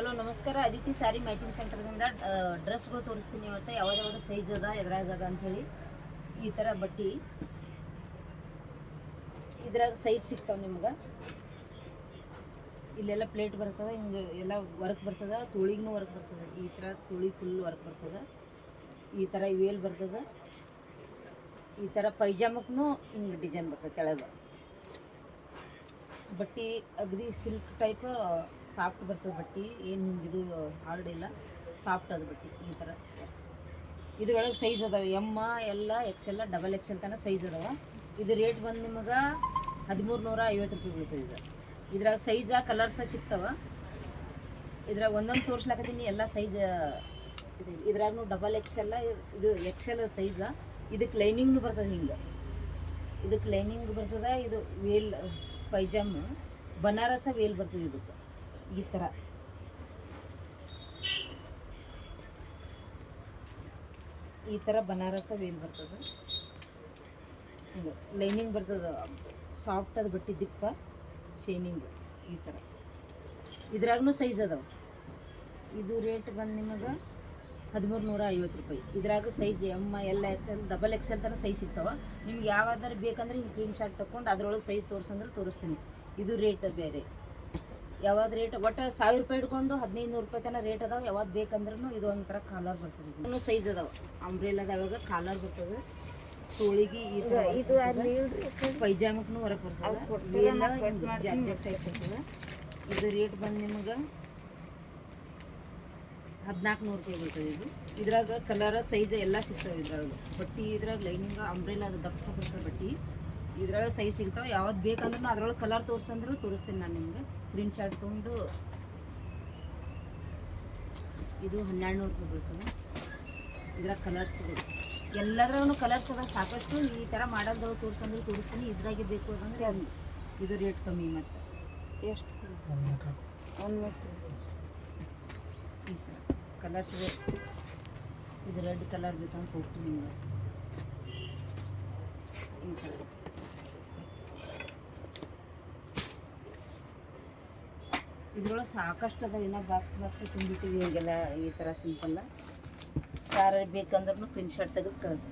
Hello ನಮಸ್ಕಾರ. Aditi sari matching ಸೆಂಟರ್ದಿಂದ ಡ್ರೆಸ್ಗಳು ತೋರಿಸ್ತೀನಿ. ಇವತ್ತು ಯಾವ್ದು ಸೈಜ್ ಅದ ಎದ್ರಾಗ ಅದ ಅಂಥೇಳಿ ಈ ಥರ ಬಟ್ಟೆ ಇದ್ರಾಗ ಸೈಜ್ ಸಿಗ್ತಾವೆ ನಿಮ್ಗೆ. ಇಲ್ಲೆಲ್ಲ ಪ್ಲೇಟ್ ಬರ್ತದೆ, ಹಿಂಗೆ ಎಲ್ಲ ವರ್ಕ್ ಬರ್ತದೆ, ತುಳಿಗೂ ವರ್ಕ್ ಬರ್ತದೆ. ಈ ಥರ ತುಳಿ ಫುಲ್ ವರ್ಕ್ ಬರ್ತದೆ. ಈ ಥರ ವೇಲ್ ಬರ್ತದೆ. ಈ ಥರ ಪೈಜಾಮಕ್ಕೂ ಹಿಂಗೆ ಡಿಸೈನ್ ಬರ್ತದೆ. ಕೆಳಗೆ ಬಟ್ಟೆ ಅಗದಿ ಸಿಲ್ಕ್ ಟೈಪ್ ಸಾಫ್ಟ್ ಬರ್ತದೆ. ಬಟ್ಟೆ ಏನು ಹಿಂಗಿದು ಹಾರ್ಡ್ ಇಲ್ಲ, ಸಾಫ್ಟ್ ಅದು ಬಟ್ಟೆ. ಈ ಥರ ಇದ್ರೊಳಗೆ ಸೈಜ್ ಅದಾವೆ. ಎಮ್ ಎಲ್ಲ XL XXL ತನಕ ಸೈಜ್ ಅದಾವೆ. ಇದು ರೇಟ್ ಬಂದು ನಿಮಗೆ 1350 ರೂಪಾಯಿ ಬೀಳ್ತದೆ. ಇದ್ರಾಗ ಸೈಜ ಕಲರ್ಸ ಸಿಗ್ತಾವೆ. ಇದ್ರಾಗ ಒಂದೊಂದು ತೋರಿಸ್ಲಾಕತ್ತೀನಿ ಎಲ್ಲ ಸೈಜ್. ಇದ್ರಾಗೂ XXL ಇದು XL ಸೈಜ. ಇದಕ್ಕೆ ಲೈನಿಂಗ್ನು ಬರ್ತದೆ. ಹಿಂಗೆ ಇದಕ್ಕೆ ಲೈನಿಂಗ್ ಬರ್ತದೆ. ಇದು ವೇಲ್ ಪೈಜಾಮ ಬನಾರಸ ವೇಲ್ ಬರ್ತದೆ. ಇದಕ್ಕೆ ಈ ಥರ ಬನಾರಸ ವೇಲ್ ಬರ್ತದೆ. ಹಿಂಗೆ ಲೈನಿಂಗ್ ಬರ್ತದೆ. ಸಾಫ್ಟ್ ಅದು ಬಟ್ಟೆ ದಿಪ್ಪ ಶೈನಿಂಗ್. ಈ ಥರ ಇದ್ರಾಗೂ ಸೈಜ್ ಅದಾವೆ. ಇದು ರೇಟ್ ಬಂದು ನಿಮಗೆ 1350 ರೂಪಾಯಿ. ಇದ್ರಾಗ ಸೈಜ್ ಎಮ್ ಎಲ್ಲ XL ತನಕ ಸೈಜ್ ಸಿಗ್ತಾವೆ. ನಿಮ್ಗೆ ಯಾವ್ದಾರು ಬೇಕಂದ್ರೆ ಹಿಂಗೆ ಸ್ಕ್ರೀನ್ ಶಾಟ್ ತೊಗೊಂಡು ಅದ್ರೊಳಗೆ ಸೈಜ್ ತೋರಿಸಂದ್ರೆ ತೋರಿಸ್ತೀನಿ. ಇದು ರೇಟ್ ಬೇರೆ. ಯಾವ್ದು ರೇಟ್ ಒಟ್ಟು 1000 ರೂಪಾಯಿ ಹಿಡ್ಕೊಂಡು 1500 ರೂಪಾಯಿ ತನಕ ರೇಟ್ ಅದಾವೆ. ಯಾವ್ದು ಬೇಕಂದ್ರೂ ಇದು ಒಂಥರ ಕಾಲರ್ ಬರ್ತದೆ. ಇನ್ನೂ ಸೈಜ್ ಅದಾವೆ. ಅಂಬ್ರೆಲಾದೊಳಗೆ ಕಾಲರ್ ಬರ್ತದೆ. ತೋಳಿಗೆ ಈ ಥರ ಪೈಜಾಮಕ್ಕೂ ಹೊರಗೆ ಬರ್ತದೆ. ಜಾರ್ಜೆಟ್ ಟೈಪ್ ಬರ್ತದೆ. ಇದು ರೇಟ್ ಬಂದು ನಿಮಗೆ 1400 ರೂಪಾಯಿ ಬರ್ತದೆ. ಇದು ಇದ್ರಾಗ ಕಲರ್ ಸೈಜ್ ಎಲ್ಲ ಸಿಗ್ತವೆ. ಇದ್ರಾಗ ಬಟ್ಟೆ ಇದ್ರಾಗ ಲೈನಿಂಗ್ ಅಂಬ್ರೆಲಾ ಅದು ದಪ್ಪ ಬರ್ತದೆ ಬಟ್ಟೆ. ಇದ್ರಾಗ ಸೈಜ್ ಸಿಗ್ತಾವೆ. ಯಾವ್ದು ಬೇಕಂದ್ರೂ ಅದ್ರೊಳಗೆ ಕಲರ್ ತೋರಿಸಂದ್ರೂ ತೋರಿಸ್ತೀನಿ ನಾನು ನಿಮ್ಗೆ. ಪ್ರಿಂಟ್ ಶಾರ್ಟ್ ತೊಗೊಂಡು ಇದು 1200 ರೂಪಾಯಿ ಬರ್ತದೆ. ಇದ್ರಾಗ ಕಲರ್ಸ್ ಎಲ್ಲರೂ ಕಲರ್ಸ್ ಅದ ಸಾಕಷ್ಟು. ಈ ಥರ ಮಾಡೋದ್ರೊಳಗೆ ತೋರಿಸಂದ್ರೆ ತೋರಿಸ್ತೀನಿ. ಇದ್ರಾಗೆ ಬೇಕು ಅಂದರೆ ಇದು ರೇಟ್ ಕಮ್ಮಿ. ಮತ್ತು ಎಷ್ಟು 1 ಮೀಟ್ರ್ ಈ ಥರ ಕಲರ್ಸ್ ಬೇಕು. ಇದು ರೆಡ್ ಕಲರ್ ಬೇಕಂತ ಕೊಡ್ತೀನಿ ನಿಮ್ಗೆ. ಈ ಥರ ಇದ್ರೊಳಗೆ ಸಾಕಷ್ಟು ಅದಾವೆ. ಇನ್ನೂ ಬಾಕ್ಸ್ ತುಂಬಿಟ್ಟಿವಿ. ಹಿಂಗೆಲ್ಲ ಈ ಥರ ಸಿಂಪಲ್ಲ. ಯಾರು ಬೇಕಂದ್ರೂ ಪ್ರಿಂಟ್ ಶರ್ಟ್ ತೆಗೆದು ಕಳಿಸಿ.